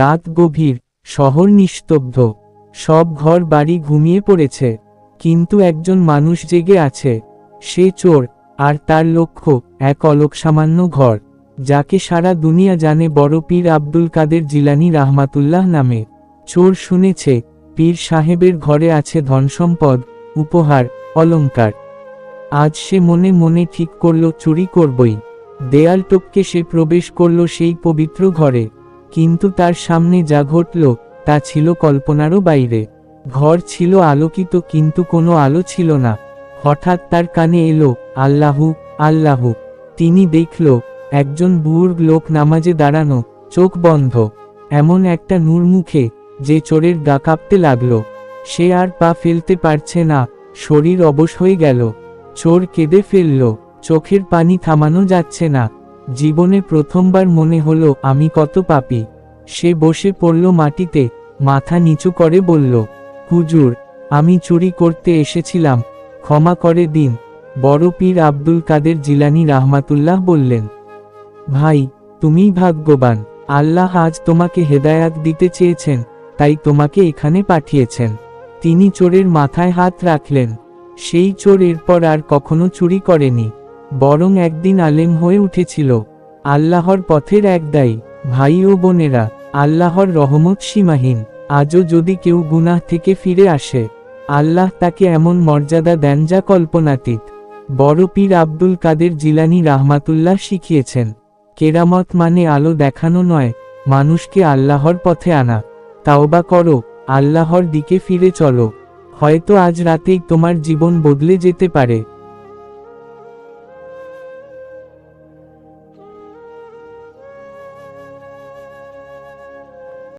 রাত গভীর, শহর নিস্তব্ধ, সব ঘর বাড়ি ঘুমিয়ে পড়েছে, কিন্তু একজন মানুষ জেগে আছে। সে চোর, আর তার লক্ষ্য এক অলক সামান্য ঘর, যাকে সারা দুনিয়া জানে বড় পীর আব্দুল কাদের জিলানী রাহমাতুল্লাহ নামে। চোর শুনেছে পীর সাহেবের ঘরে আছে ধনসম্পদ, উপহার, অলংকার। আজ সে মনে মনে ঠিক করল চুরি করবই। দেয়াল টপকে সে প্রবেশ করল সেই পবিত্র ঘরে, কিন্তু তার সামনে যা ঘটল তা ছিল কল্পনারও বাইরে। ঘর ছিল আলোকিত, কিন্তু কোনো আলো ছিল না। হঠাৎ তার কানে এলো আল্লাহু আল্লাহু। তিনি দেখল একজন বুড়ো লোক নামাজে দাঁড়ানো, চোখ বন্ধ, এমন একটা নূর মুখে যে চোরের গা কাঁপতে লাগল। সে আর পা ফেলতে পারছে না, শরীর অবশ হয়ে গেল। চোর কেঁদে ফেলল, চোখের পানি থামানো যাচ্ছে না। জীবনে প্রথমবার মনে হলো আমি কত পাপী। সে বসে পড়ল মাটিতে, মাথা নিচু করে বলল, হুজুর, আমি চুরি করতে এসেছিলাম, ক্ষমা করে দিন। বড় পীর আব্দুল কাদের জিলানী রাহমাতুল্লাহ বললেন, ভাই, তুমিই ভাগ্যবান। আল্লাহ আজ তোমাকে হেদায়াত দিতে চেয়েছেন, তাই তোমাকে এখানে পাঠিয়েছেন। তিনি চোরের মাথায় হাত রাখলেন। সেই চোর এরপর আর কখনো চুরি করেনি, বরং একদিন আলেম হয়ে উঠেছিল। আল্লাহর পথের এক দায়ী। ভাই ও বোনেরা, আল্লাহর রহমত সীমাহীন। আজও যদি কেউ গুনাহ থেকে ফিরে আসে, আল্লাহ তাকে এমন মর্যাদা দেন যা কল্পনাতীত। বড় পীর আব্দুল কাদের জিলানী রাহমাতুল্লাহ শিখিয়েছেন, কেরামত মানে আলো দেখানো নয়, মানুষকে আল্লাহর পথে আনা। তাওবা করো, আল্লাহর দিকে ফিরে চলো, হয়তো আজ রাতেই তোমার জীবন বদলে যেতে পারে।